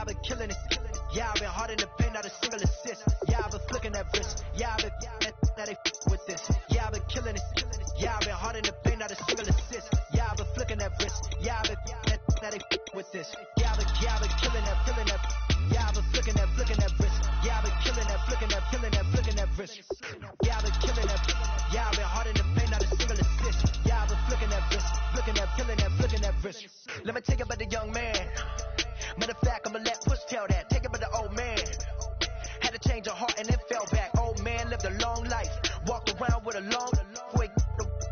I've been killing it. Yeah, I've been hard in the paint, not a single assist. Yeah, I've been flicking that wrist. Yeah, I've been now they with this. Yeah, I've been killing it. Yeah, I've been hard in the paint, not a single assist. Yeah, I've been flicking that wrist. Yeah, I've been now they with this. Yeah, I've been killing that. Yeah, I've been flicking that wrist. Yeah, I've been killing that, flicking that wrist. Yeah, I've been killing that. Yeah, I've been hard in the paint, not a single assist. Yeah, I've been flicking that wrist, flicking that wrist. Let me take it about the young man. Matter of fact, I'ma let Push tell that. Take it about the old man. Had to change her heart and then fell back. Old man lived a long life. Walked around with a long quick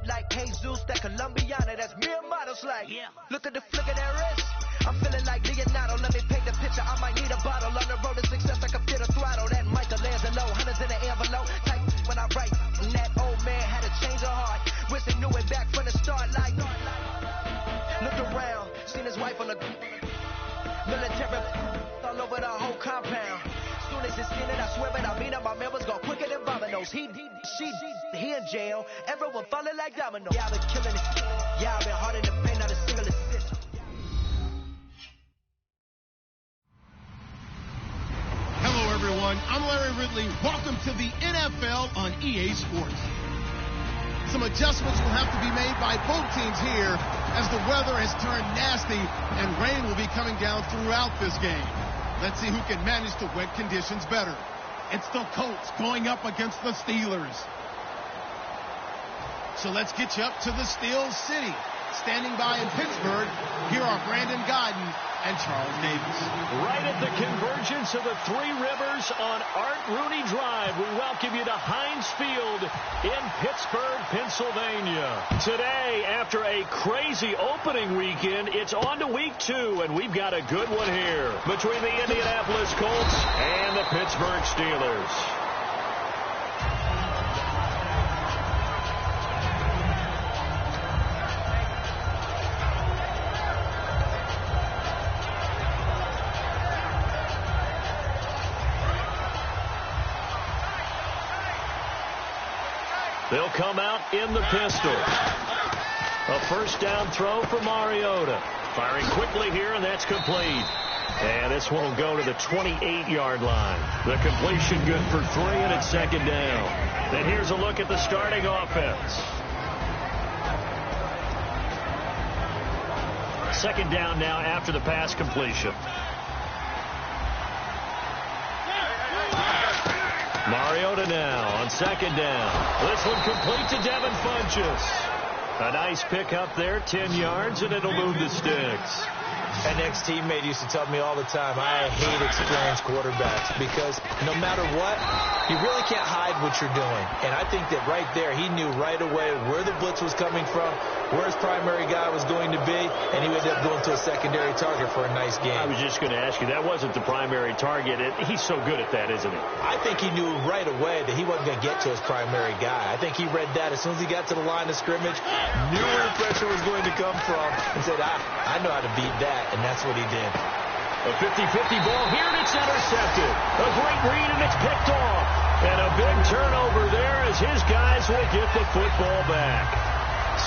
like Jesus, that Colombiana, that's mere models like. Look at the flick of that wrist. I'm feeling like Leonardo. Let me paint the picture. I might need a bottle. On the road to success, I can fit a throttle. That Michelangelo, hundreds in the envelope. Type when I write. And that old man had to change her heart. Wish they knew it back from the start. Like, looked around, seen his wife on the military all over the whole compound. Soon as he seen it, I swear it, I mean it, my man was gone quicker than Domino's. He in jail. Everyone falling like dominoes. Yeah, I've been killing it. Yeah, I've been hard in the paint, not a single assist. Hello, everyone. I'm Larry Ridley. Welcome to the NFL on EA Sports. Some adjustments will have to be made by both teams here as the weather has turned nasty and rain will be coming down throughout this game. Let's see who can manage the wet conditions better. It's the Colts going up against the Steelers. So let's get you up to the Steel City. Standing by in Pittsburgh, here are Brandon Godden and Charles Davis. Right at the convergence of the Three Rivers on Art Rooney Drive, we welcome you to Heinz Field in Pittsburgh, Pennsylvania. Today, after a crazy opening weekend, it's on to week 2, and we've got a good one here between the Indianapolis Colts and the Pittsburgh Steelers. They'll come out in the pistol. A first down throw for Mariota. Firing quickly here, and that's complete. And this one will go to the 28-yard line. The completion good for 3, and it's second down. Then here's a look at the starting offense. Second down now after the pass completion. Mariota now on second down. This one complete to Devin Funchess. A nice pickup there, 10 yards, and it'll move the sticks. An ex-teammate used to tell me all the time, I hate experienced quarterbacks because no matter what, you really can't hide what you're doing. And I think that right there, he knew right away where the blitz was coming from, where his primary guy was going to be, and he would end up going to a secondary target for a nice game. I was just going to ask you, that wasn't the primary target. He's so good at that, isn't he? I think he knew right away that he wasn't going to get to his primary guy. I think he read that as soon as he got to the line of scrimmage, knew where the pressure was going to come from, and said, I know how to beat that, and that's what he did. A 50-50 ball here, and it's intercepted. A great read, and it's picked off. And a big turnover there as his guys will get the football back.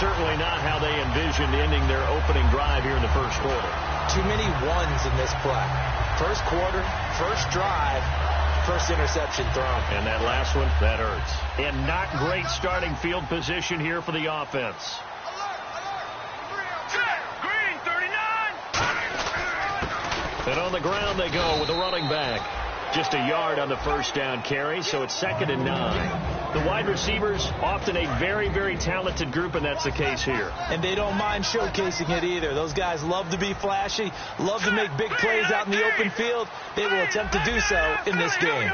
Certainly not how they envisioned ending their opening drive here in the first quarter. Too many ones in this play. First quarter, first drive, first interception thrown. And that last one, that hurts. And not great starting field position here for the offense. And on the ground they go with a running back. Just a yard on the first down carry, so it's 2nd and 9. The wide receivers, often a very, very talented group, and that's the case here. And they don't mind showcasing it either. Those guys love to be flashy, love to make big plays out in the open field. They will attempt to do so in this game.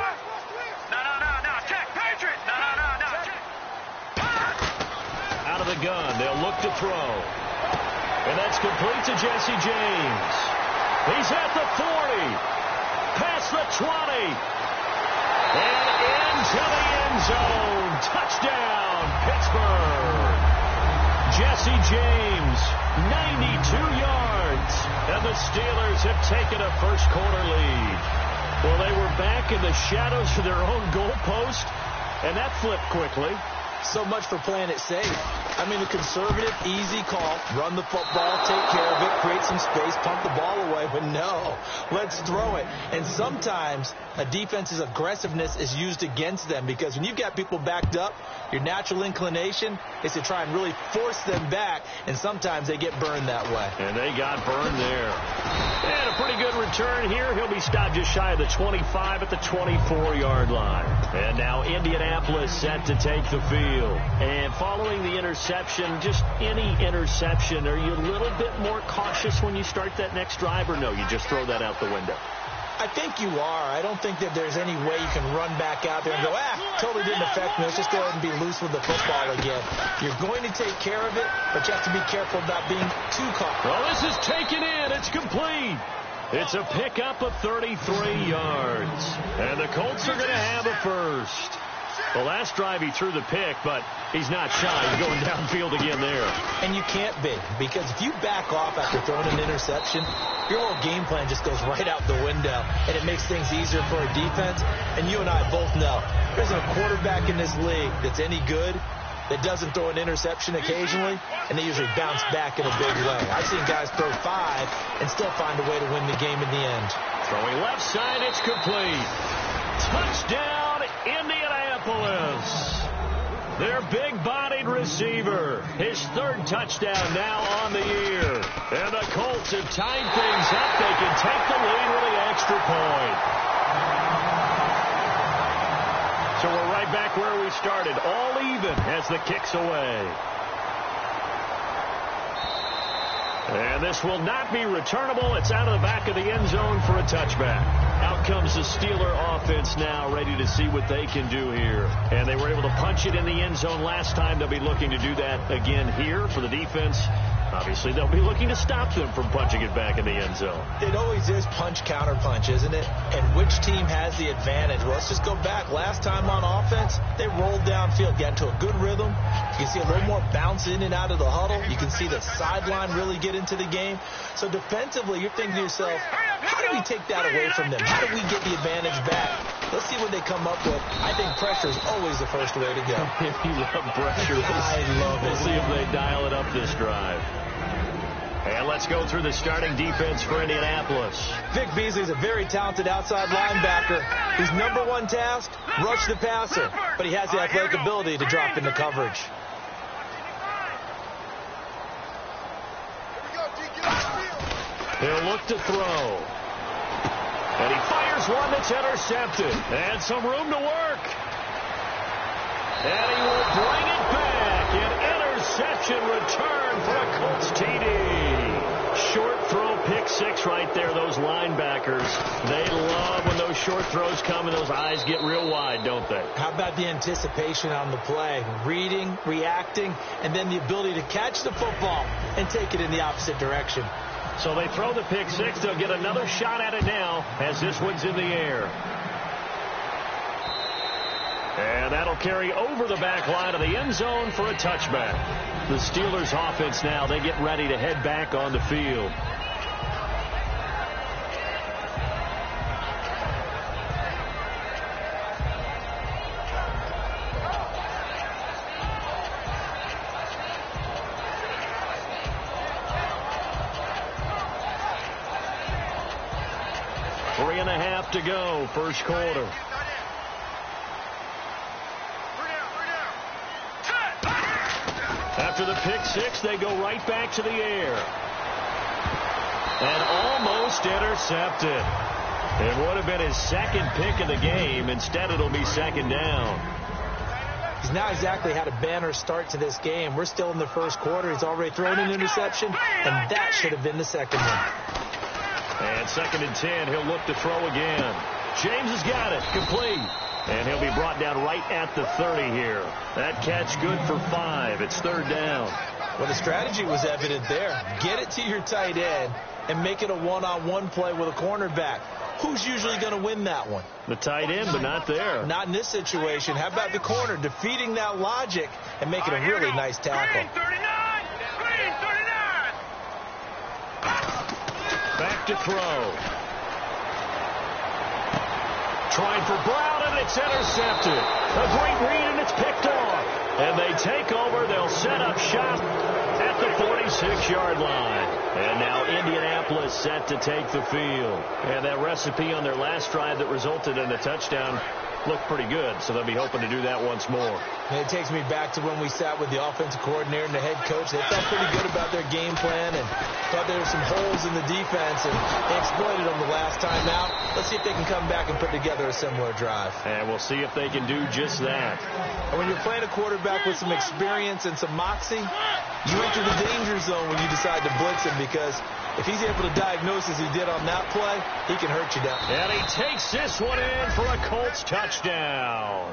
Out of the gun, they'll look to throw. And that's complete to Jesse James. He's at the 40, past the 20, and into the end zone. Touchdown, Pittsburgh. Jesse James, 92 yards, and the Steelers have taken a first quarter lead. Well, they were back in the shadows of their own goalpost, and that flipped quickly. So much for playing it safe. I mean, a conservative, easy call. Run the football, take care of it, create some space, pump the ball away. But no, let's throw it. And sometimes a defense's aggressiveness is used against them because when you've got people backed up, your natural inclination is to try and really force them back, and sometimes they get burned that way. And they got burned there. And a pretty good return here. He'll be stopped just shy of the 25 at the 24-yard line. And now Indianapolis set to take the field. And following the interception, just any interception, are you a little bit more cautious when you start that next drive, or no, you just throw that out the window? I think you are. I don't think that there's any way you can run back out there and go, totally didn't affect me. Let's just go ahead and be loose with the football again. You're going to take care of it, but you have to be careful about being too caught. Well, this is taken in. It's complete. It's a pickup of 33 yards. And the Colts are going to have a first. The last drive he threw the pick, but he's not shy. He's going downfield again there. And you can't be, because if you back off after throwing an interception, your whole game plan just goes right out the window, and it makes things easier for a defense. And you and I both know there isn't a quarterback in this league that's any good that doesn't throw an interception occasionally, and they usually bounce back in a big way. I've seen guys throw 5 and still find a way to win the game in the end. Throwing left side, it's complete. Touchdown, Indianapolis. Their big-bodied receiver. His third touchdown now on the year. And the Colts have tied things up. They can take the lead with the extra point. So we're right back where we started. All even as the kick's away. And this will not be returnable. It's out of the back of the end zone for a touchback. Out comes the Steeler offense now, ready to see what they can do here. And they were able to punch it in the end zone last time. They'll be looking to do that again here for the defense. Obviously, they'll be looking to stop them from punching it back in the end zone. It always is punch-counter-punch, isn't it? And which team has the advantage? Well, let's just go back. Last time on offense, they rolled downfield, got into a good rhythm. You can see a little more bounce in and out of the huddle. You can see the sideline really get into the game. So defensively, you're thinking to yourself, how do we take that away from them? How do we get the advantage back? Let's see what they come up with. I think pressure is always the first way to go. If you love pressure, I love it. We'll see if they dial it up this drive. And let's go through the starting defense for Indianapolis. Vic Beasley's a very talented outside linebacker. His number one task, rush the passer. But he has the athletic ability to drop into coverage. He'll look to throw. And he fires one that's intercepted. And some room to work. And he will bring it back. An interception return for a Colts TD. Short throw, pick six right there. Those linebackers, they love when those short throws come and those eyes get real wide, don't they? How about the anticipation on the play? Reading, reacting, and then the ability to catch the football and take it in the opposite direction. So they throw the pick six. They'll get another shot at it now as this one's in the air. And that'll carry over the back line of the end zone for a touchback. The Steelers offense now, they get ready to head back on the field. Three and a half to go, first quarter. After the pick six, they go right back to the air. And almost intercepted. It would have been his second pick of the game. Instead, it'll be second down. He's not exactly had a banner start to this game. We're still in the first quarter. He's already thrown an interception, and that should have been the second one. And second and 10, he'll look to throw again. James has got it, complete. And he'll be brought down right at the 30 here. That catch good for 5. It's third down. Well, the strategy was evident there. Get it to your tight end and make it a one-on-one play with a cornerback. Who's usually going to win that one? The tight end, but not there. Not in this situation. How about the corner defeating that logic and making a really nice tackle? Back to throw. Trying for Brown, and it's intercepted. A great read, and it's picked off. And they take over. They'll set up shop at the 46-yard line. And now Indianapolis set to take the field. And that recipe on their last drive that resulted in a touchdown looked pretty good, so they'll be hoping to do that once more. And it takes me back to when we sat with the offensive coordinator and the head coach. They felt pretty good about their game plan and thought there were some holes in the defense, and they exploited them the last time out. Let's see if they can come back and put together a similar drive. And we'll see if they can do just that. And when you're playing a quarterback with some experience and some moxie, you enter the danger zone when you decide to blitz him, because if he's able to diagnose as he did on that play, he can hurt you down. And he takes this one in for a Colts touchdown.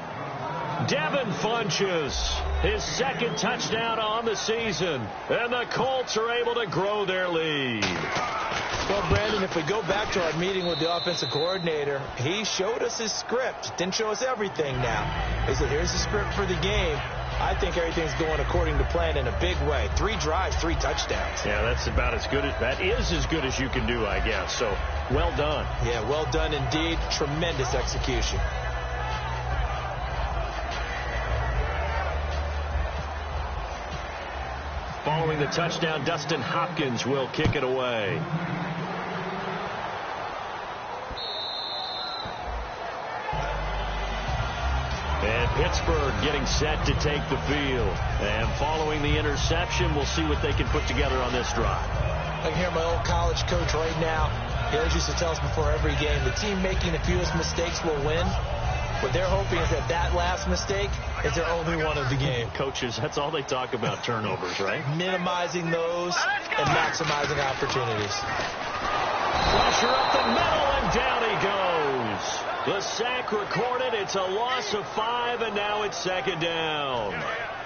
Devin Funchess, his second touchdown on the season. And the Colts are able to grow their lead. Well, Brandon, if we go back to our meeting with the offensive coordinator, he showed us his script. Didn't show us everything now. He said, here's the script for the game. I think everything's going according to plan in a big way. 3 drives, 3 touchdowns. Yeah, that's about as good as, that is as good as you can do, I guess. So, well done. Yeah, well done indeed. Tremendous execution. Following the touchdown, Dustin Hopkins will kick it away. And Pittsburgh getting set to take the field. And following the interception, we'll see what they can put together on this drive. I can hear my old college coach right now. He always used to tell us before every game, the team making the fewest mistakes will win. What they're hoping is that that last mistake is their only one of the game. Coaches, that's all they talk about, turnovers, right? Minimizing those and maximizing opportunities. Pressure up the middle, and down he goes. The sack recorded. It's a loss of 5, and now it's second down.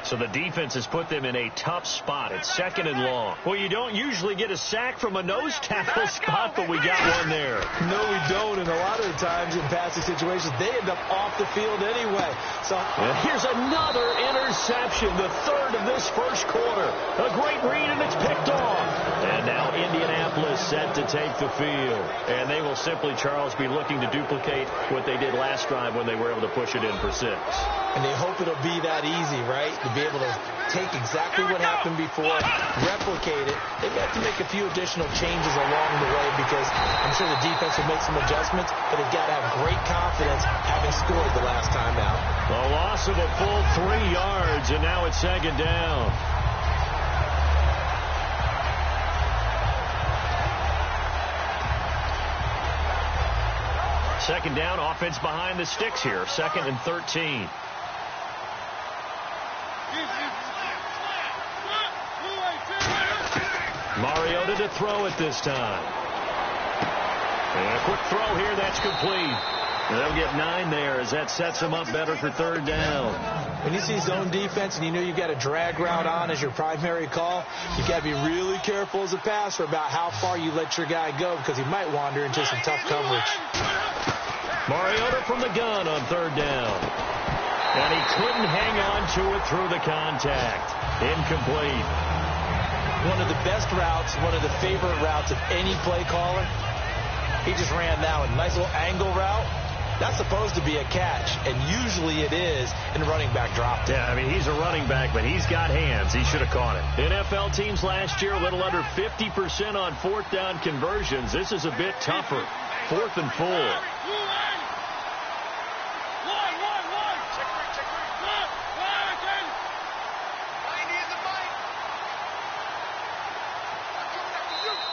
So the defense has put them in a tough spot. It's second and long. Well, you don't usually get a sack from a nose tackle spot, but we got one there. No, we don't. And a lot of the times in passing situations, they end up off the field anyway. So here's another interception, the third of this first quarter. A great read, and it's picked off. And now Indianapolis set to take the field. And they will simply, Charles, be looking to duplicate what they did last drive when they were able to push it in for 6. And they hope it'll be that easy, right? To be able to take exactly what happened before, replicate it. They've got to make a few additional changes along the way, because I'm sure the defense will make some adjustments, but they've got to have great confidence having scored the last time out. A loss of a full 3 yards, and now it's second down. Second down, offense behind the sticks here. 2nd and 13. Mariota to throw it this time. And a quick throw here, that's complete. And they'll get 9 there as that sets them up better for third down. When you see zone defense and you know you've got a drag route on as your primary call, you've got to be really careful as a passer about how far you let your guy go, because he might wander into some tough coverage. Mariota from the gun on third down. And he couldn't hang on to it through the contact. Incomplete. One of the best routes, one of the favorite routes of any play caller. He just ran that one. Nice little angle route. That's supposed to be a catch, and usually it is, and the running back dropped it. Yeah, I mean, he's a running back, but he's got hands. He should have caught it. NFL teams last year, a little under 50% on 4th down conversions. This is a bit tougher. 4th and 4.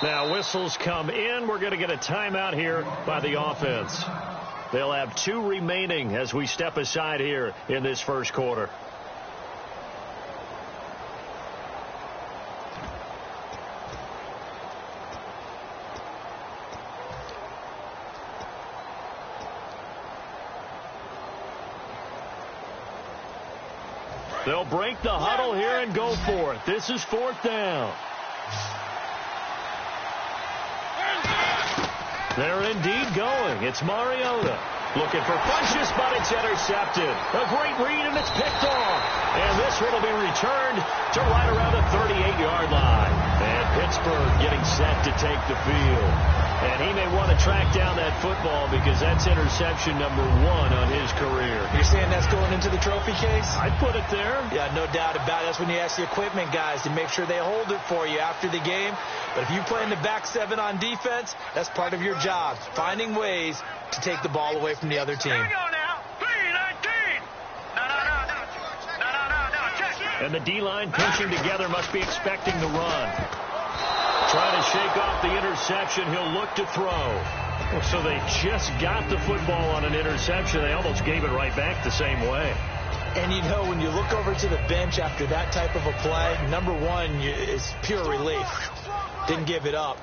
Now, whistles come in. We're going to get a timeout here by the offense. They'll have 2 remaining as we step aside here in this first quarter. They'll break the huddle here and go for it. This is 4th down. They're indeed going. It's Mariota. Looking for Funchess, but it's intercepted. A great read, and it's picked off. And this one will be returned to right around the 38-yard line. And Pittsburgh getting set to take the field. And he may want to track down that football because that's interception number 1 on his career. You're saying that's going into the trophy case? I'd put it there. Yeah, no doubt about it. That's when you ask the equipment guys to make sure they hold it for you after the game. But if you play in the back 7 on defense, that's part of your job, finding ways to take the ball away from the other team. Here we go now. 3-19. No. Check. And the D-line pinching together must be expecting the run. Trying to shake off the interception. He'll look to throw. So they just got the football on an interception. They almost gave it right back the same way. And you know, when you look over to the bench after that type of a play, number 1 is pure relief. Didn't give it up.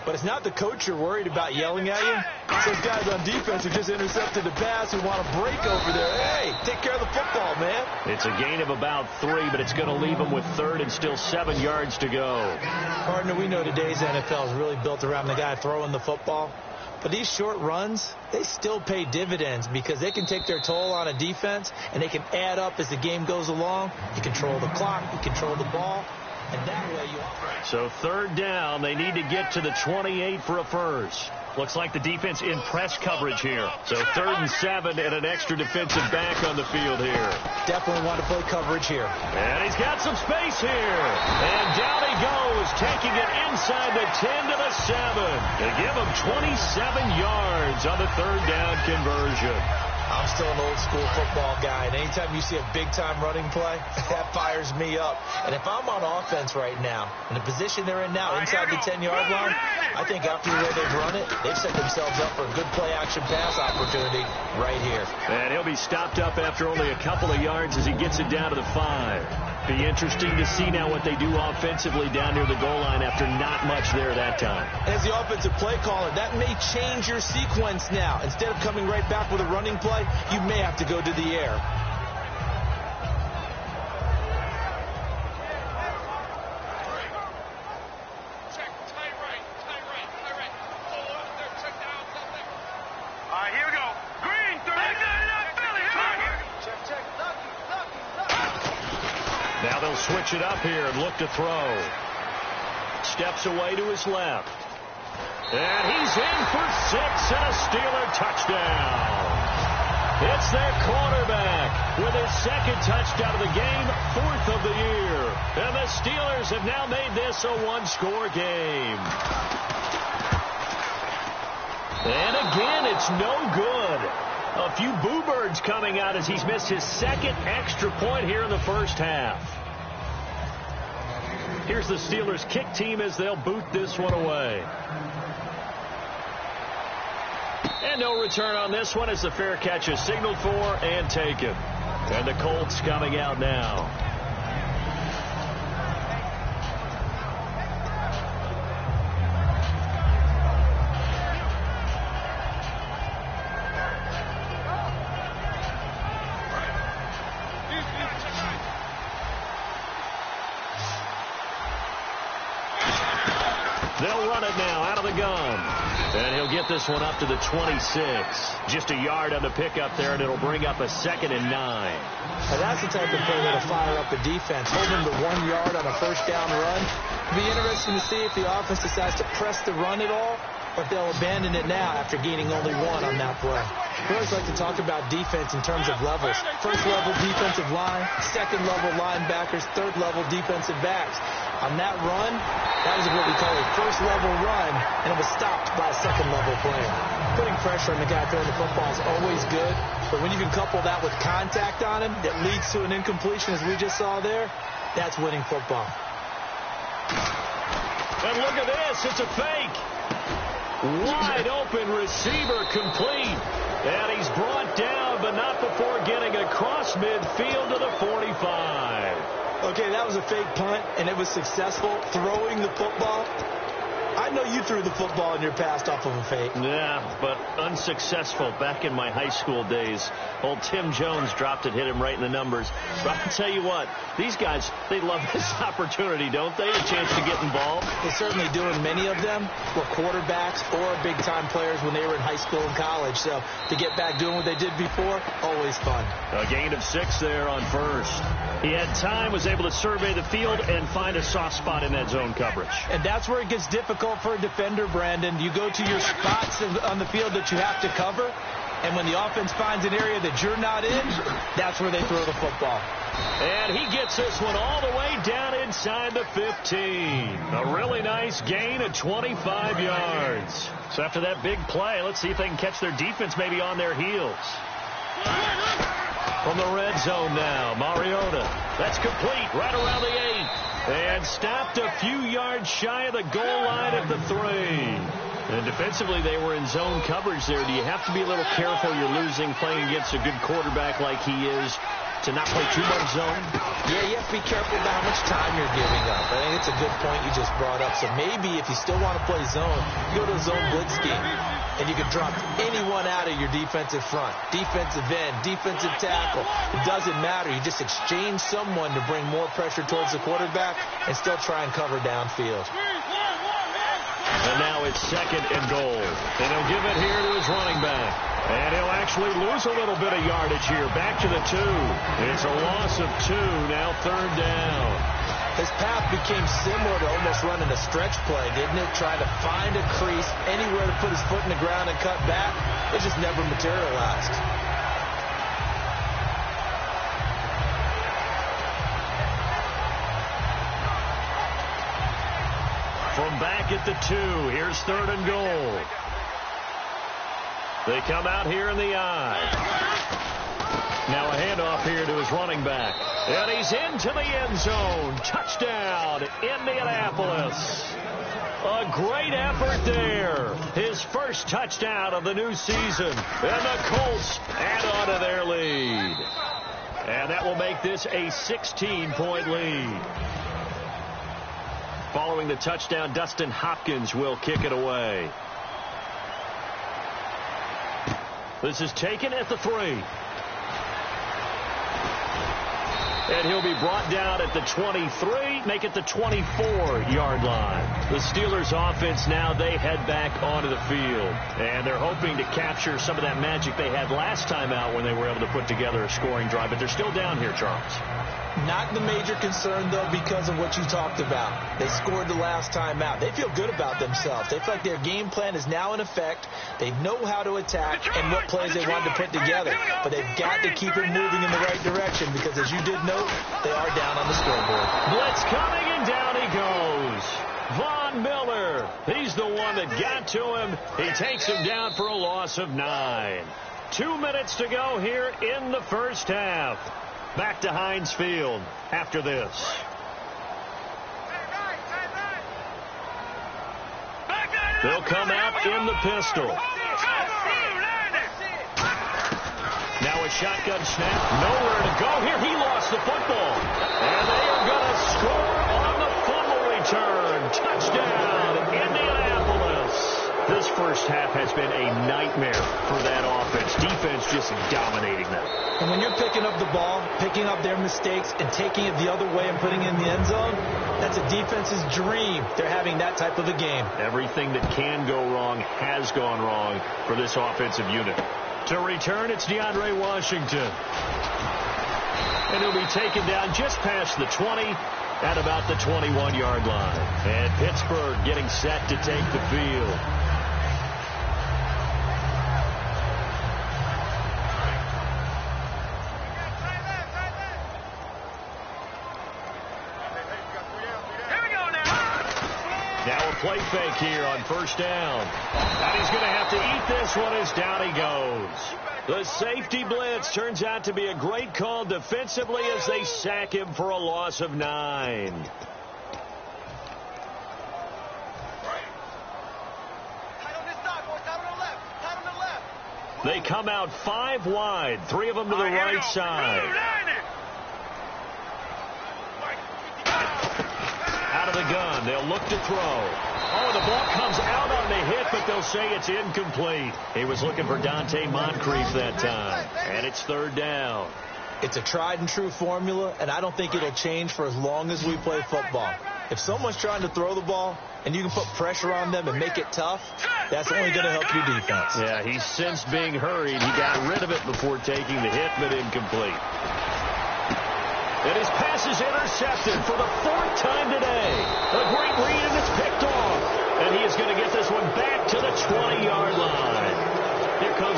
But it's not the coach you're worried about yelling at you. Those guys on defense who just intercepted the pass who want to break over there. Hey, take care of the football, man. It's a gain of about 3, but it's going to leave them with 3rd and still 7 yards to go. Partner, we know today's NFL is really built around the guy throwing the football. But these short runs, they still pay dividends because they can take their toll on a defense, and they can add up as the game goes along. You control the clock, you control the ball, and that way you operate. So 3rd down, they need to get to the 28 for a first. Looks like the defense in press coverage here. So 3rd and 7 and an extra defensive back on the field here. Definitely want to play coverage here. And he's got some space here. And down he goes, taking it inside the 10 to the 7. They give him 27 yards on the 3rd down conversion. I'm still an old-school football guy, and anytime you see a big-time running play, that fires me up. And if I'm on offense right now, in the position they're in now, inside the 10-yard line, I think after the way they've run it, they've set themselves up for a good play-action pass opportunity right here. And he'll be stopped up after only a couple of yards as he gets it down to the 5. Be interesting to see now what they do offensively down near the goal line after not much there that time. As the offensive play caller, that may change your sequence now. Instead of coming right back with a running play, you may have to go to the air. Check. Tight right. Hold on there. Check down. All right, here we go. Green. Check. Now they'll switch it up here and look to throw. Steps away to his left. And he's in for 6 and a Steeler touchdown. It's their quarterback with his 2nd touchdown of the game, 4th of the year. And the Steelers have now made this a 1-score game. And again, it's no good. A few boo birds coming out as he's missed his 2nd extra point here in the first half. Here's the Steelers kick team as they'll boot this one away. And no return on this one as the fair catch is signaled for and taken. And the Colts coming out now. They'll run it now out of the gun. And he'll get this one up to the 26. Just a yard on the pickup there, and it'll bring up a 2nd and 9. Now that's the type of play that'll fire up a defense. Hold them to 1 yard on a first down run. It'll be interesting to see if the offense decides to press the run at all, or if they'll abandon it now after gaining only 1 on that play. We always like to talk about defense in terms of levels. First level defensive line, 2nd level linebackers, 3rd level defensive backs. On that run, that was what we call a first level run, and it was stopped by a 2nd level player. Putting pressure on the guy throwing the football is always good, but when you can couple that with contact on him that leads to an incompletion as we just saw there, that's winning football. And look at this, it's a fake. Wide open receiver complete. And he's brought down, but not before getting across midfield to the 45. Okay, that was a fake punt, and it was successful throwing the football. I know you threw the football in your past off of a fake. Yeah, but unsuccessful back in my high school days. Old Tim Jones dropped it, hit him right in the numbers. But I'll tell you what, these guys, they love this opportunity, don't they? A chance to get involved. They certainly do, and many of them were quarterbacks or big-time players when they were in high school and college. So to get back doing what they did before, always fun. A gain of 6 there on first. He had time, was able to survey the field and find a soft spot in that zone coverage. And that's where it gets difficult for a defender, Brandon. You go to your spots on the field that you have to cover, and when the offense finds an area that you're not in, that's where they throw the football. And he gets this one all the way down inside the 15. A really nice gain of 25 yards. So after that big play, let's see if they can catch their defense maybe on their heels. From the red zone now, Mariota. That's complete right around the 8. And stopped a few yards shy of the goal line at the 3. And defensively, they were in zone coverage there. Do you have to be a little careful? You're losing playing against a good quarterback like he is to not play too much zone? Yeah, you have to be careful about how much time you're giving up. I think it's a good point you just brought up. So maybe if you still want to play zone, you go to a zone blitz scheme. And you can drop anyone out of your defensive front. Defensive end, defensive tackle. It doesn't matter. You just exchange someone to bring more pressure towards the quarterback and still try and cover downfield. And now it's 2nd and goal. And he'll give it here to his running back. And he'll actually lose a little bit of yardage here. Back to the 2. It's a loss of 2. Now 3rd down. His path became similar to almost running a stretch play, didn't it? Trying to find a crease, anywhere to put his foot in the ground and cut back. It just never materialized. From back at the 2, here's 3rd and goal. They come out here in the I. Now a handoff here to his running back. And he's into the end zone. Touchdown, Indianapolis. A great effort there. His first touchdown of the new season. And the Colts add on to their lead. And that will make this a 16-point lead. Following the touchdown, Dustin Hopkins will kick it away. This is taken at the 3. And he'll be brought down at the 23, make it the 24-yard line. The Steelers' offense now, they head back onto the field. And they're hoping to capture some of that magic they had last time out when they were able to put together a scoring drive. But they're still down here, Charles. Not the major concern, though, because of what you talked about. They scored the last time out. They feel good about themselves. They feel like their game plan is now in effect. They know how to attack and what plays they want to put together. But they've got to keep it moving in the right direction because, as you did note, they are down on the scoreboard. Blitz coming, and down he goes. Von Miller. He's the one that got to him. He takes him down for a loss of 9. 2 minutes to go here in the first half. Back to Heinz Field after this. They'll come out in the pistol. Now a shotgun snap. Nowhere to go here. He lost the football. And they are going to score on the fumble return. Touchdown, Indianapolis. This first half has been a nightmare for that offense. Defense just dominating them. And when you're picking up the ball, picking up their mistakes, and taking it the other way and putting it in the end zone, that's a defense's dream. They're having that type of a game. Everything that can go wrong has gone wrong for this offensive unit. To return, it's DeAndre Washington. And he'll be taken down just past the 20 at about the 21-yard line. And Pittsburgh getting set to take the field. Now a play fake here on first down. And he's going to have to eat this one as down he goes. The safety blitz turns out to be a great call defensively as they sack him for a loss of 9. They come out 5 wide, 3 of them to the right side. Out of the gun, they'll look to throw. Oh, the ball comes out on the hit, but they'll say it's incomplete. He was looking for Dante Moncrief that time, and it's 3rd down. It's a tried-and-true formula, and I don't think it'll change for as long as we play football. If someone's trying to throw the ball and you can put pressure on them and make it tough, that's only going to help your defense. Yeah, he's since being hurried. He got rid of it before taking the hit, but incomplete. And his pass is intercepted for the 4th time today. A great read, and it's picked off. And he is going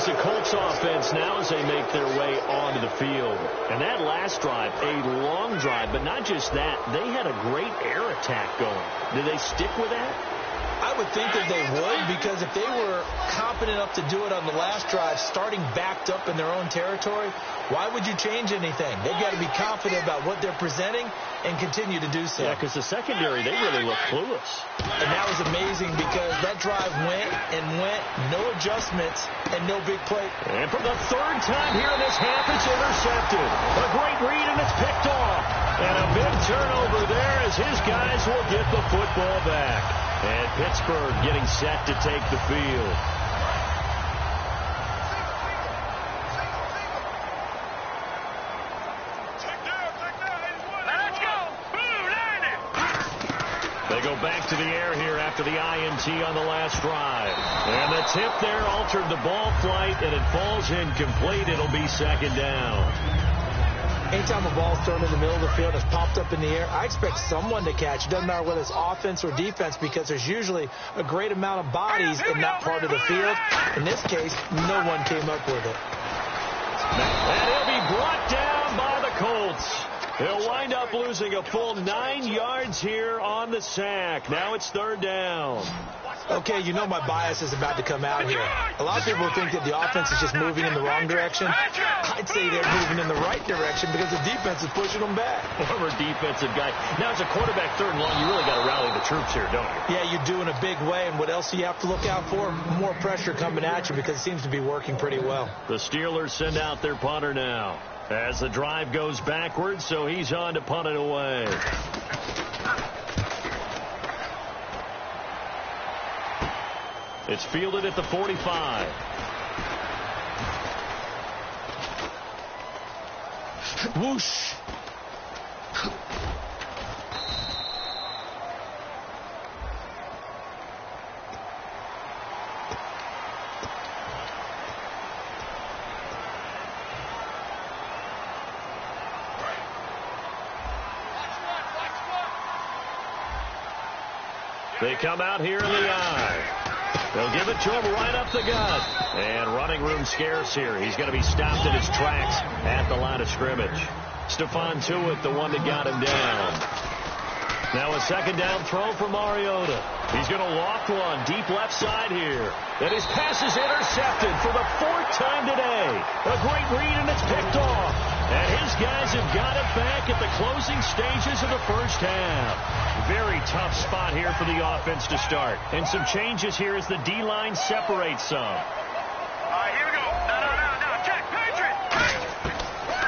the Colts offense now as they make their way onto the field. And that last drive, a long drive, but not just that. They had a great air attack going. Did they stick with that? I would think that they would, because if they were confident enough to do it on the last drive, starting backed up in their own territory, why would you change anything? They've got to be confident about what they're presenting and continue to do so. Yeah, because the secondary, they really look clueless. And that was amazing because that drive went and went, no adjustments and no big play. And for the third time here in this half, it's intercepted. A great read, and it's picked off. And a big turnover there as his guys will get the football back. And Pittsburgh getting set to take the field. Let's go. They go back to the air here after the INT on the last drive. And the tip there altered the ball flight, and it falls incomplete. It'll be second down. Anytime a ball's thrown in the middle of the field, it's popped up in the air, I expect someone to catch. It doesn't matter whether it's offense or defense, because there's usually a great amount of bodies in that part of the field. In this case, no one came up with it. And he'll be brought down by the Colts. He'll wind up losing a full 9 yards here on the sack. Now it's third down. Okay, you know my bias is about to come out here. A lot of people think that the offense is just moving in the wrong direction. I'd say they're moving in the right direction because the defense is pushing them back. Former defensive guy. Now, as a quarterback, third and long, you really got to rally the troops here, don't you? Yeah, you do in a big way. And what else do you have to look out for? More pressure coming at you because it seems to be working pretty well. The Steelers send out their punter now as the drive goes backwards, so he's on to punt it away. It's fielded at the 45. Whoosh. They come out here in the eye. They'll give it to him right up the gut. And running room scarce here. He's going to be stopped in his tracks at the line of scrimmage. Stephon Tuitt, the one that got him down. Now a second down throw for Mariota. He's going to loft one deep left side here. And his pass is intercepted for the fourth time today. A great read, and it's picked off. And his guys have got it back at the closing stages of the first half. Very tough spot here for the offense to start. And some changes here as the D-line separates some. Here we go. No. Check. Patriot.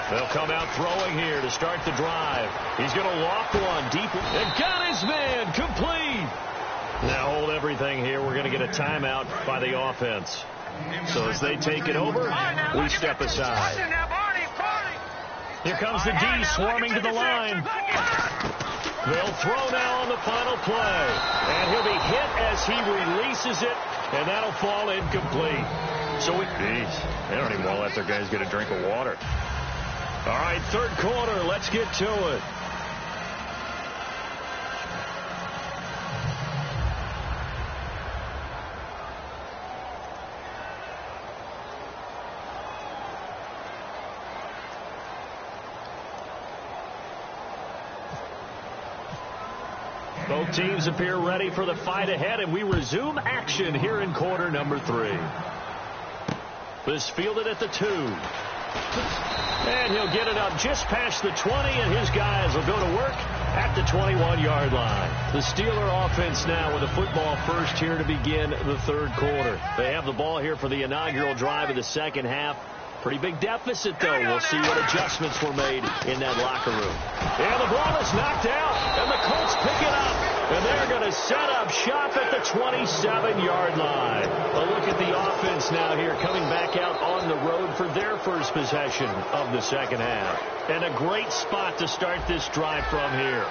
They'll come out throwing here to start the drive. He's going to loft one deep. And got his man complete. Now hold everything here. We're going to get a timeout by the offense. So as they take it over, we step aside. Here comes the D swarming to the line. They'll throw now on the final play. And he'll be hit as he releases it. And that'll fall incomplete. So they don't even want to let their guys get a drink of water. All right, third quarter. Let's get to it. Both teams appear ready for the fight ahead, and we resume action here in quarter number 3. This fielded at the 2. And he'll get it up just past the 20, and his guys will go to work at the 21-yard line. The Steeler offense now with a football first here to begin the third quarter. They have the ball here for the inaugural drive of the second half. Pretty big deficit, though. We'll see what adjustments were made in that locker room. And the ball is knocked out, and the Colts pick it up. And they're going to set up shop at the 27-yard line. A look at the offense now here coming back out on the road for their first possession of the second half. And a great spot to start this drive from here.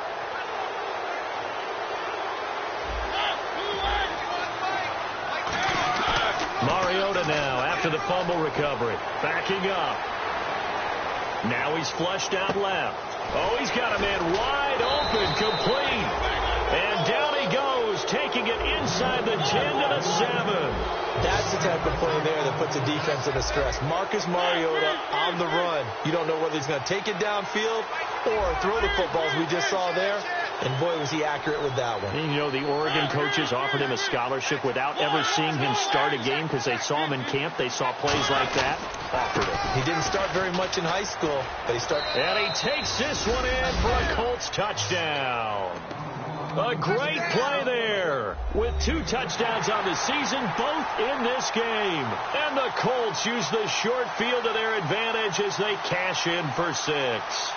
Mariota now after the fumble recovery. Backing up. Now he's flushed out left. Oh, he's got a man wide open, complete. And down he goes taking it inside the 10 to the 7. That's the type of play there that puts a defense under stress. Marcus Mariota on the run. You don't know whether he's going to take it downfield or throw the footballs we just saw there. And boy, was he accurate with that one. And you know, the Oregon coaches offered him a scholarship without ever seeing him start a game because they saw him in camp. They saw plays like that. Offered him. He didn't start very much in high school, but he started. And he takes this one in for a Colts touchdown. A great play there with 2 touchdowns on the season, both in this game. And the Colts use the short field to their advantage as they cash in for 6.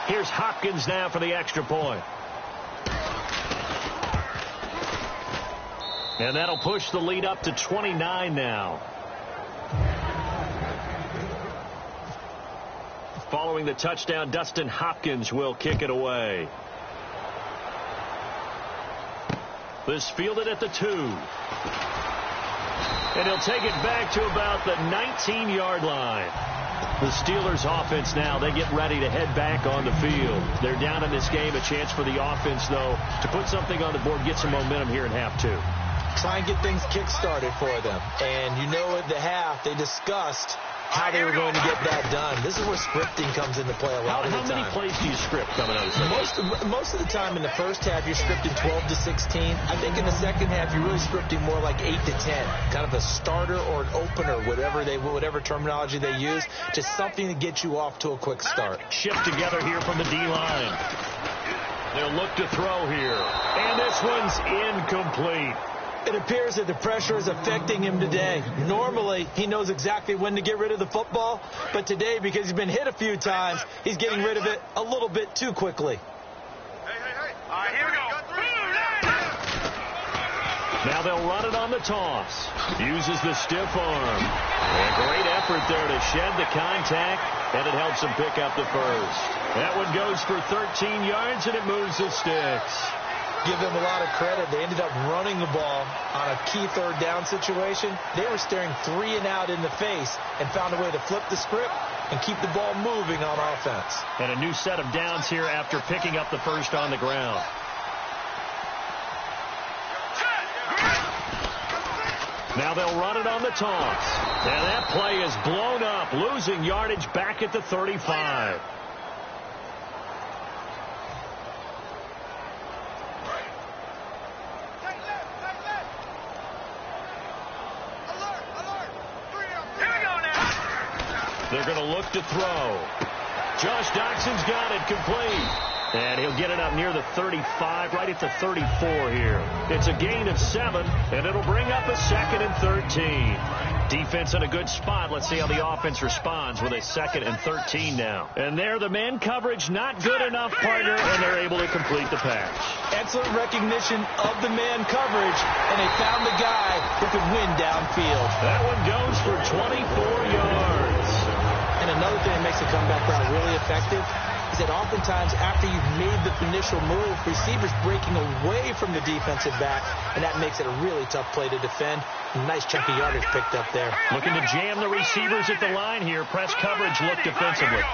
Here's Hopkins now for the extra point. And that'll push the lead up to 29 now. Following the touchdown, Dustin Hopkins will kick it away. This fielded at the 2. And he'll take it back to about the 19-yard line. The Steelers offense now, they get ready to head back on the field. They're down in this game. A chance for the offense, though, to put something on the board, get some momentum here in half 2. Try and get things kick-started for them. And you know at the half, they discussed how they were going to get that done. This is where scripting comes into play a lot of the time. How many plays do you script coming out of this? Most of the time in the first half, you're scripting 12 to 16. I think in the second half, you're really scripting more like 8 to 10. Kind of a starter or an opener, whatever terminology they use. Just something to get you off to a quick start. Shift together here from the D-line. They'll look to throw here. And this one's incomplete. It appears that the pressure is affecting him today. Normally, he knows exactly when to get rid of the football, but today, because he's been hit a few times, he's getting rid of it a little bit too quickly. Hey. All right, here we go. Now they'll run it on the toss. Uses the stiff arm. A great effort there to shed the contact, and it helps him pick up the first. That one goes for 13 yards, and it moves the sticks. Give them a lot of credit. They ended up running the ball on a key third down situation. They were staring 3 and out in the face and found a way to flip the script and keep the ball moving on offense. And a new set of downs here after picking up the first on the ground. Now they'll run it on the toss. And that play is blown up, losing yardage back at the 35. They're going to look to throw. Josh Doxson's got it complete. And he'll get it up near the 35, right at the 34 here. It's a gain of 7, and it'll bring up a 2nd and 13. Defense in a good spot. Let's see how the offense responds with a 2nd and 13 now. And there, the man coverage not good enough, partner, and they're able to complete the pass. Excellent recognition of the man coverage, and they found the guy who could win downfield. That one goes for 24 yards. And another thing that makes the comeback route really effective is that oftentimes after you've made the initial move, receivers breaking away from the defensive back, and that makes it a really tough play to defend. Nice chunk of yardage picked up there. Looking to jam the receivers at the line here. Press coverage look defensively.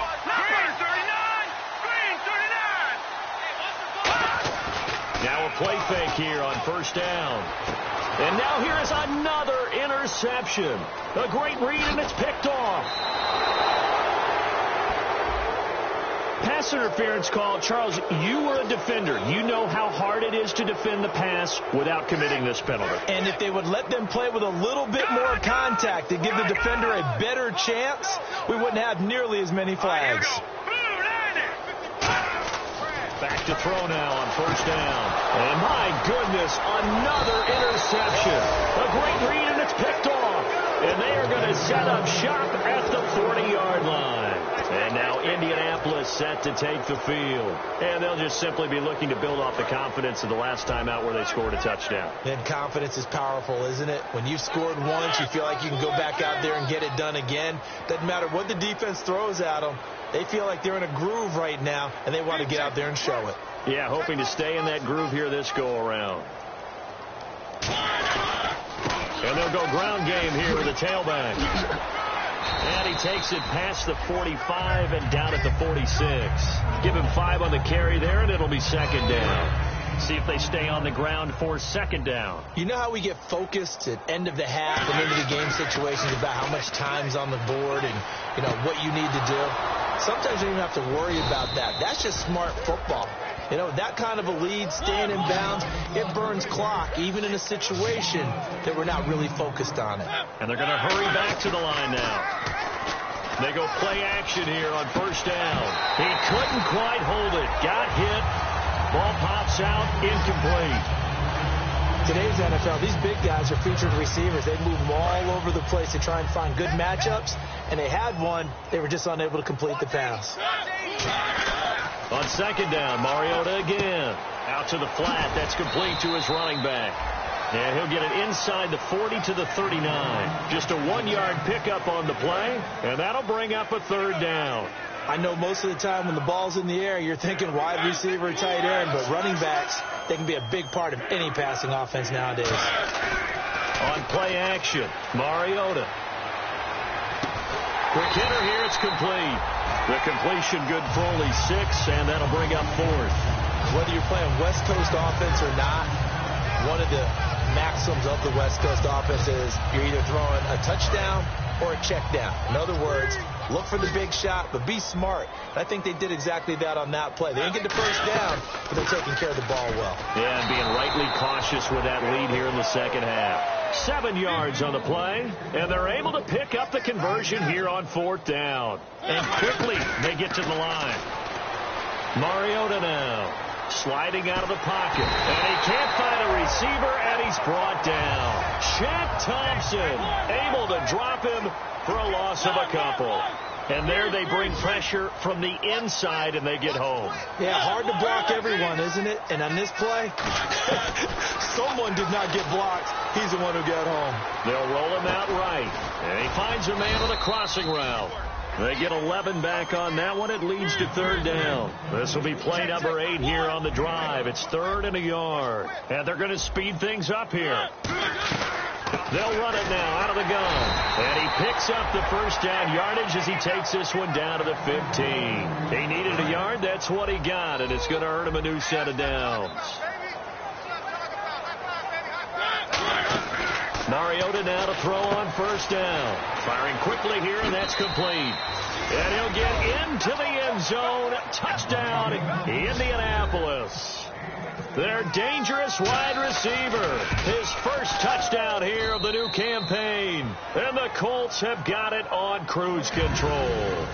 Now a play fake here on first down. And now here is another interception. A great read, and it's picked off. Pass interference call. Charles, you were a defender. You know how hard it is to defend the pass without committing this penalty. And if they would let them play with a little bit more contact to give the defender a better chance, we wouldn't have nearly as many flags. Back to throw now on first down. And my goodness, another interception. A great read, and it's picked off. And they are going to set up shop at the 40-yard line. And now Indianapolis set to take the field. And they'll just simply be looking to build off the confidence of the last time out where they scored a touchdown. And confidence is powerful, isn't it? When you've scored once, you feel like you can go back out there and get it done again. Doesn't matter what the defense throws at them. They feel like they're in a groove right now, and they want to get out there and show it. Yeah, hoping to stay in that groove here this go-around. And they'll go ground game here with the tailback. And he takes it past the 45 and down at the 46. Give him 5 on the carry there, and it'll be second down. See if they stay on the ground for second down. You know how we get focused at end of the half and into the game situations about how much time's on the board and, what you need to do? Sometimes you don't even have to worry about that. That's just smart football. That kind of a lead, staying in bounds, it burns clock, even in a situation that we're not really focused on it. And they're going to hurry back to the line now. They go play action here on first down. He couldn't quite hold it. Got hit. Ball pops out, incomplete. Today's NFL, these big guys are featured receivers. They move them all over the place to try and find good matchups, and they had one. They were just unable to complete the pass. On second down, Mariota again. Out to the flat. That's complete to his running back. And he'll get it inside the 40 to the 39. Just a 1-yard pickup on the play, and that'll bring up a third down. I know most of the time when the ball's in the air, you're thinking wide receiver, tight end, but running backs, they can be a big part of any passing offense nowadays. On play action, Mariota. Quick hitter here, it's complete. The completion good for only 6, and that'll bring up fourth. Whether you're playing West Coast offense or not, one of the maxims of the West Coast offense is you're either throwing a touchdown or a check down. In other words, look for the big shot, but be smart. I think they did exactly that on that play. They didn't get the first down, but they're taking care of the ball well. Yeah, and being rightly cautious with that lead here in the second half. 7 yards on the play, and they're able to pick up the conversion here on fourth down. And quickly, they get to the line. Mariota now. Sliding out of the pocket. And he can't find a receiver, and he's brought down. Shaq Thompson able to drop him for a loss of a couple. And there they bring pressure from the inside, and they get home. Yeah, hard to block everyone, isn't it? And on this play, someone did not get blocked. He's the one who got home. They'll roll him out right. And he finds a man on the crossing route. They get 11 back on that one. It leads to third down. This will be play number 8 here on the drive. It's 3rd and a yard. And they're going to speed things up here. They'll run it now out of the gun. And he picks up the first down yardage as he takes this one down to the 15. He needed a yard. That's what he got. And it's going to earn him a new set of downs. Mariota now to throw on first down. Firing quickly here, and that's complete. And he'll get into the end zone. Touchdown, Indianapolis. Their dangerous wide receiver. His first touchdown here of the new campaign. And the Colts have got it on cruise control.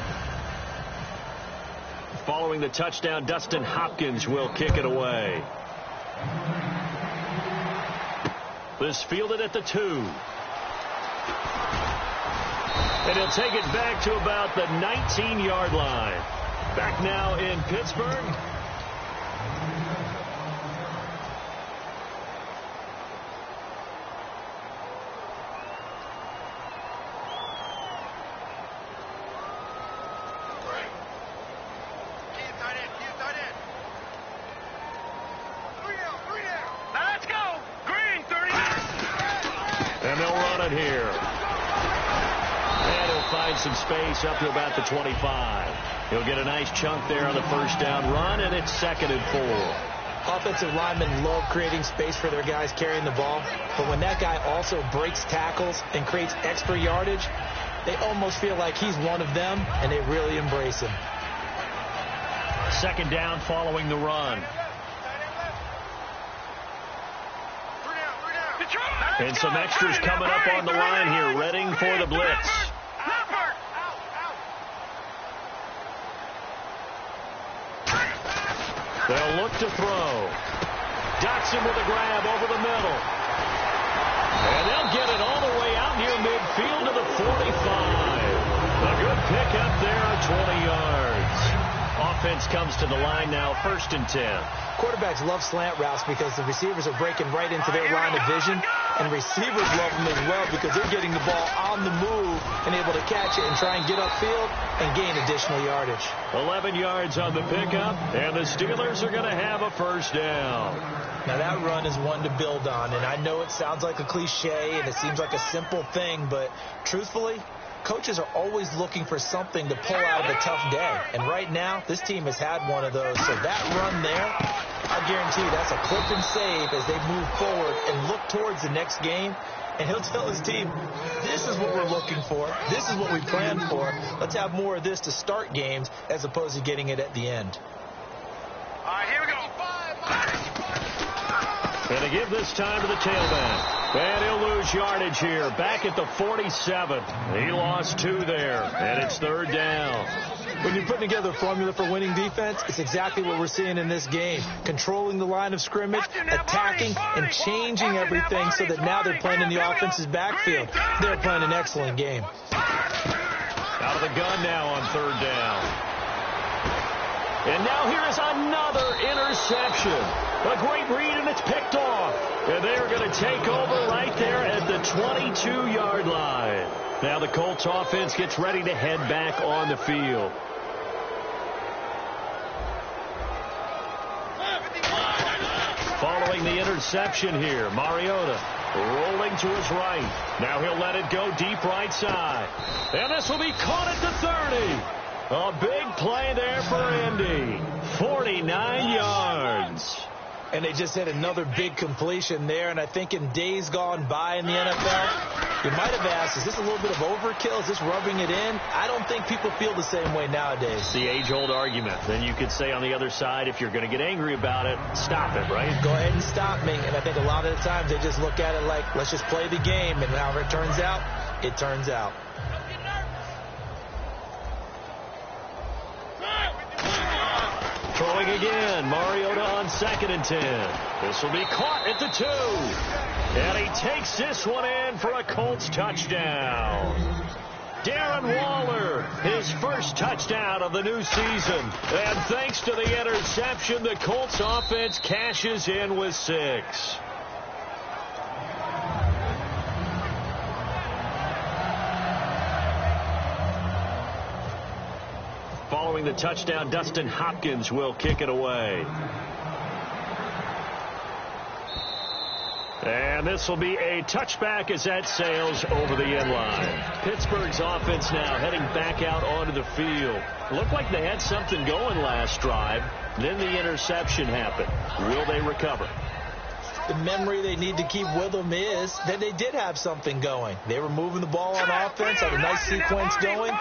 Following the touchdown, Dustin Hopkins will kick it away. This fielded at the 2. And he'll take it back to about the 19-yard line. Back now in Pittsburgh. Here. And he'll find some space up to about the 25. He'll get a nice chunk there on the first down run, and it's 2nd and 4. Offensive linemen love creating space for their guys carrying the ball, but when that guy also breaks tackles and creates extra yardage, they almost feel like he's one of them, and they really embrace him. 2nd down following the run. And some extras coming up on the line here, readying for the blitz. They'll look to throw. Dotson with a grab over the middle. And they'll get it all the way out near midfield to the 45. A good pickup there, 20 yards. Offense comes to the line now, 1st and 10. Quarterbacks love slant routes because the receivers are breaking right into their line of vision, and receivers love them as well because they're getting the ball on the move and able to catch it and try and get upfield and gain additional yardage. 11 yards on the pickup, and the Steelers are going to have a first down. Now that run is one to build on, and I know it sounds like a cliche and it seems like a simple thing, but truthfully, Coaches are always looking for something to pull out of a tough day. And right now, this team has had one of those. So that run there, I guarantee you that's a clip and save as they move forward and look towards the next game. And he'll tell his team, this is what we're looking for. This is what we planned for. Let's have more of this to start games as opposed to getting it at the end. All right, here we go. Going to give this time to the tailback. And he'll lose yardage here. Back at the 47. He lost 2 there. And it's 3rd down. When you're putting together a formula for winning defense, it's exactly what we're seeing in this game. Controlling the line of scrimmage, attacking, and changing everything so that now they're playing in the offense's backfield. They're playing an excellent game. Out of the gun now on 3rd down. And now here is another interception. A great read, and it's picked off. And they are going to take over right there at the 22-yard line. Now the Colts offense gets ready to head back on the field. Following the interception here, Mariota rolling to his right. Now he'll let it go deep right side. And this will be caught at the 30. A big play there for Indy. 49 yards. And they just hit another big completion there. And I think in days gone by in the NFL, you might have asked, is this a little bit of overkill? Is this rubbing it in? I don't think people feel the same way nowadays. It's the age-old argument. Then you could say on the other side, if you're going to get angry about it, stop it, right? Go ahead and stop me. And I think a lot of the times they just look at it like, let's just play the game. And however it turns out, it turns out. Throwing again, Mariota on 2nd and 10. This will be caught at the 2. And he takes this one in for a Colts touchdown. Darren Waller, his first touchdown of the new season. And thanks to the interception, the Colts offense cashes in with 6. Following the touchdown, Dustin Hopkins will kick it away. And this will be a touchback as that sails over the end line. Pittsburgh's offense now heading back out onto the field. Looked like they had something going last drive. Then the interception happened. Will they recover? The memory they need to keep with them is that they did have something going. They were moving the ball on offense, had a nice sequence going.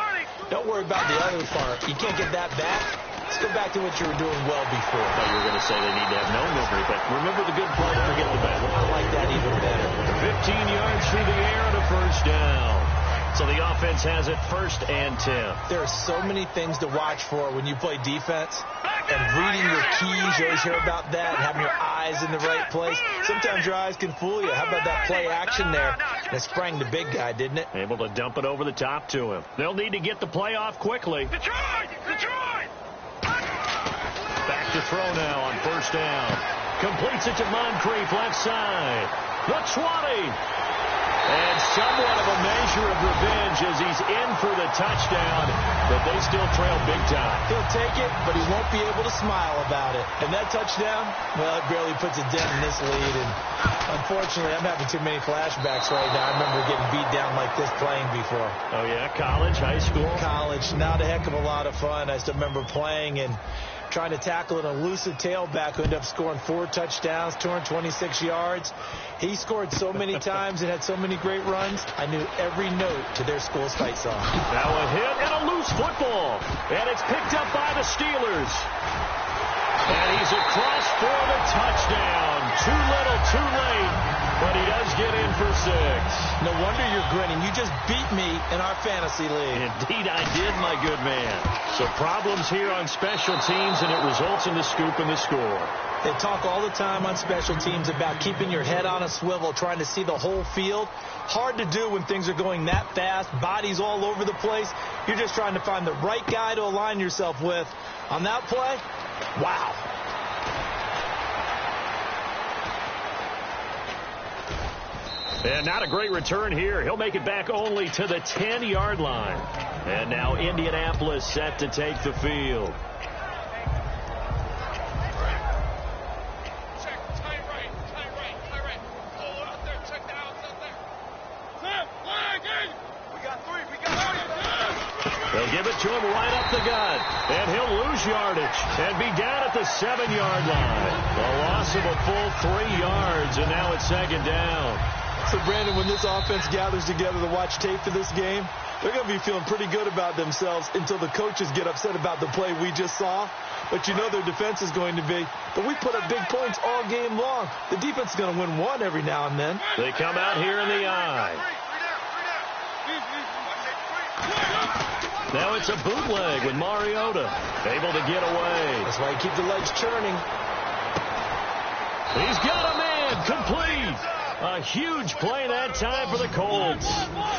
Don't worry about the other part. You can't get that back. Let's go back to what you were doing well before. I thought you were going to say they need to have no memory, but remember the good play, forget the bad one. I like that even better. 15 yards through the air and a 1st down. So the offense has it 1st and 10. There are so many things to watch for when you play defense. And reading your keys, you always hear about that, and having your eyes in the right place. Sometimes your eyes can fool you. How about that play action there? And it sprang the big guy, didn't it? Able to dump it over the top to him. They'll need to get the play off quickly. Detroit! Detroit! Back to throw now on 1st down. Completes it to Moncrief, left side. The 20. And somewhat of a measure of revenge as he's in for the touchdown, but they still trail big time. He'll take it, but he won't be able to smile about it. And that touchdown, well, it barely puts a dent in this lead. And unfortunately, I'm having too many flashbacks right now. I remember getting beat down like this playing before. Oh, yeah? College, high school? College. Not a heck of a lot of fun. I still remember playing and trying to tackle an elusive tailback who ended up scoring 4 touchdowns, 226 yards. He scored so many times and had so many great runs, I knew every note to their school's fight song. Now a hit and a loose football. And it's picked up by the Steelers. And he's across for the touchdown. Too little, too late. But he does get in for 6. No wonder you're grinning. You just beat me in our fantasy league. Indeed I did, my good man. So problems here on special teams, and it results in the scoop and the score. They talk all the time on special teams about keeping your head on a swivel, trying to see the whole field. Hard to do when things are going that fast, bodies all over the place. You're just trying to find the right guy to align yourself with. On that play, wow. And not a great return here. He'll make it back only to the 10-yard line. And now Indianapolis set to take the field. Check, tie right. Pull out there, check the outs out there. Sam, flag in! We got 3, They'll give it to him right up the gut. And he'll lose yardage and be down at the 7-yard line. A loss of a full 3 yards, and now it's second down. So, Brandon, when this offense gathers together to watch tape for this game, they're going to be feeling pretty good about themselves until the coaches get upset about the play we just saw. But you know their defense is going to be. But we put up big points all game long. The defense is going to win one every now and then. They come out here in the eye. Now it's a bootleg with Mariota. Able to get away. That's why you keep the legs churning. He's got a man. Complete. A huge play that time for the Colts.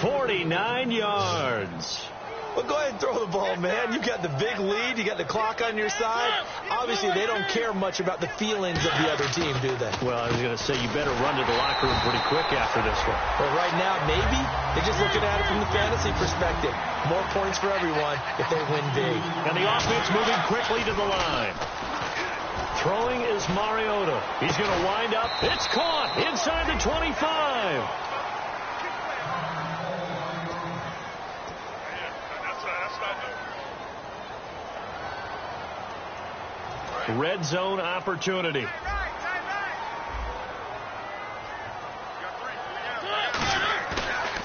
49 yards. Well, go ahead and throw the ball, man. You got the big lead. You got the clock on your side. Obviously, they don't care much about the feelings of the other team, do they? Well, I was going to say, you better run to the locker room pretty quick after this one. Well, right now, maybe. They're just looking at it from the fantasy perspective. More points for everyone if they win big. And the offense moving quickly to the line. Throwing is Mariota. He's going to wind up. It's caught inside the 25. Red zone opportunity.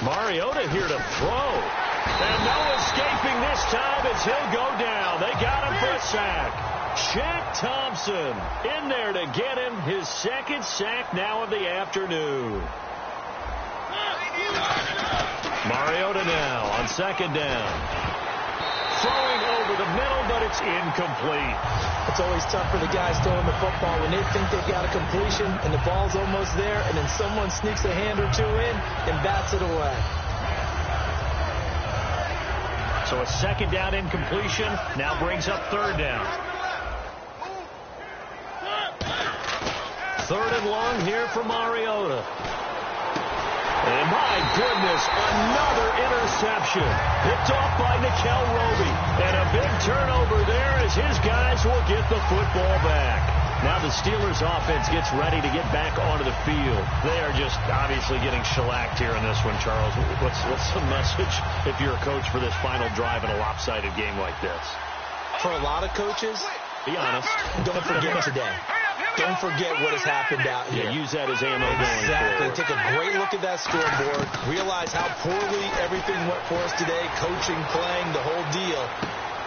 Mariota here to throw. And no escaping this time as he'll go down. They got him for a sack. Shaq Thompson in there to get him his second sack now of the afternoon. Mariota now on second down. Throwing over the middle, but it's incomplete. It's always tough for the guys throwing the football when they think they've got a completion and the ball's almost there, and then someone sneaks a hand or two in and bats it away. So a second down incompletion now brings up third down. Third and long here for Mariota. And my goodness, another interception. Picked off by Nickel Roby. And a big turnover there as his guys will get the football back. Now the Steelers offense gets ready to get back onto the field. They are just obviously getting shellacked here in this one, Charles. What's the message if you're a coach for this final drive in a lopsided game like this? For a lot of coaches, be honest. Don't forget today. Don't forget what has happened out here. Yeah, use that as ammo going Exactly. forward. Take a great look at that scoreboard. Realize how poorly everything went for us today. Coaching, playing, the whole deal.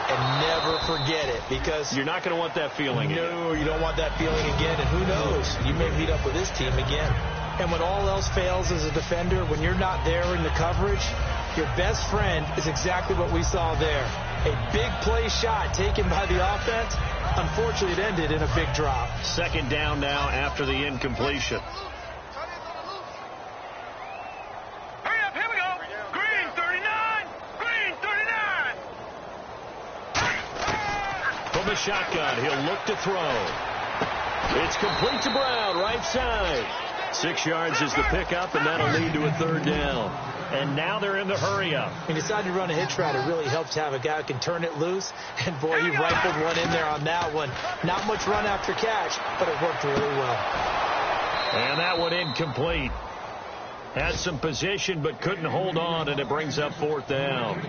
And never forget it, because you're not going to want that feeling again. No, you don't want that feeling again. And who knows? You may meet up with this team again. And when all else fails as a defender, when you're not there in the coverage, your best friend is exactly what we saw there. A big play shot taken by the offense. Unfortunately, it ended in a big drop. Second down now after the incompletion. Hurry up, here we go. Green 39. Green 39. From the shotgun, he'll look to throw. It's complete to Brown, right side. 6 yards is the pickup, and that'll lead to a third down. And now they're in the hurry-up. He decided to run a hitch route. It really helps to have a guy who can turn it loose. And, boy, he rifled one in there on that one. Not much run after catch, but it worked really well. And that one incomplete. Had some position, but couldn't hold on, and it brings up fourth down.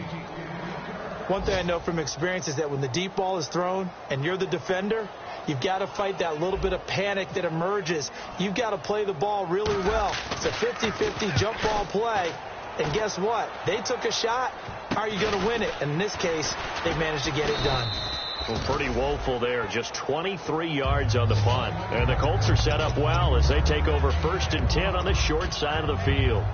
One thing I know from experience is that when the deep ball is thrown and you're the defender, you've got to fight that little bit of panic that emerges. You've got to play the ball really well. It's a 50-50 jump ball play. And guess what? They took a shot. How are you going to win it? And in this case, they managed to get it done. Well, pretty woeful there. Just 23 yards on the punt. And the Colts are set up well as they take over 1st and 10 on the short side of the field.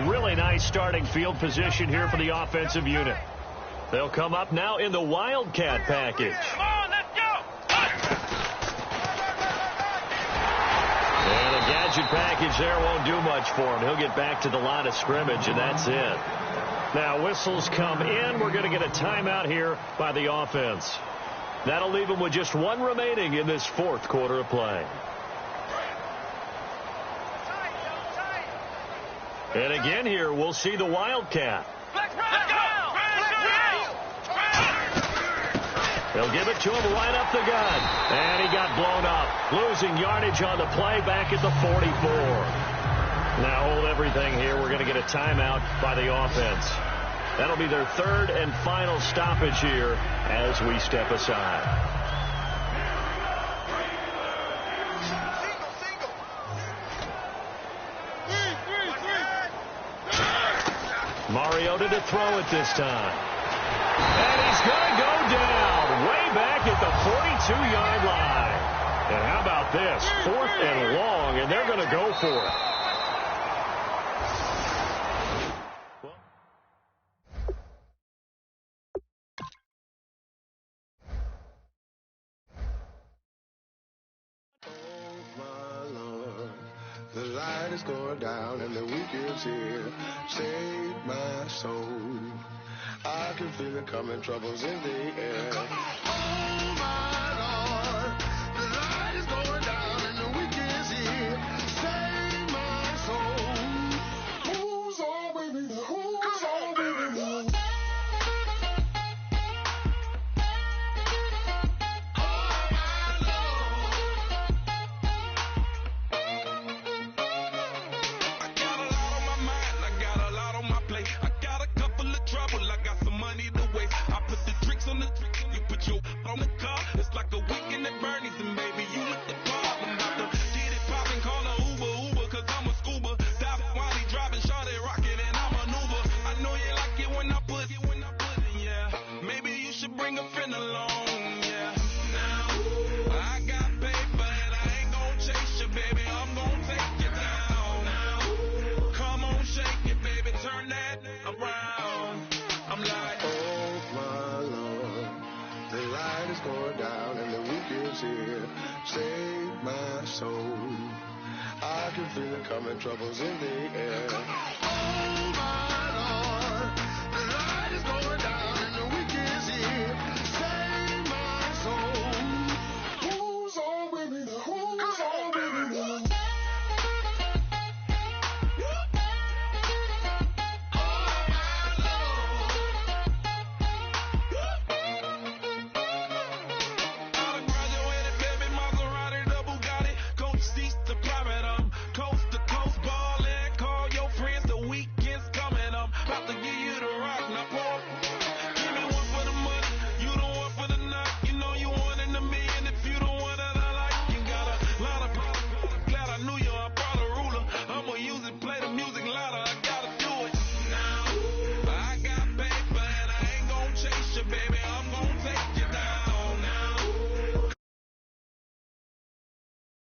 Really nice starting field position here for the offensive unit. They'll come up now in the Wildcat package. Come on, let's go. And a gadget package there won't do much for him. He'll get back to the line of scrimmage, and that's it. Now whistles come in. We're going to get a timeout here by the offense. That'll leave them with just one remaining in this fourth quarter of play. And again here, we'll see the Wildcat. Let's go. They'll give it to him right up the gut. And he got blown up. Losing yardage on the play back at the 44. Now hold everything here. We're going to get a timeout by the offense. That'll be their third and final stoppage here as we step aside. Mariota to throw it this time. And he's going to go down way back at the 42-yard line. And how about this? 4th and long, and they're going to go for it. The light is going down and the weekend's here. Save my soul. I can feel it coming, troubles in the air. Oh my Lord, the light is going down and the weekend's here. Save my soul. Who's all with me? Who's all with me? Save my soul. I can feel it coming, troubles in the air. Oh my Lord.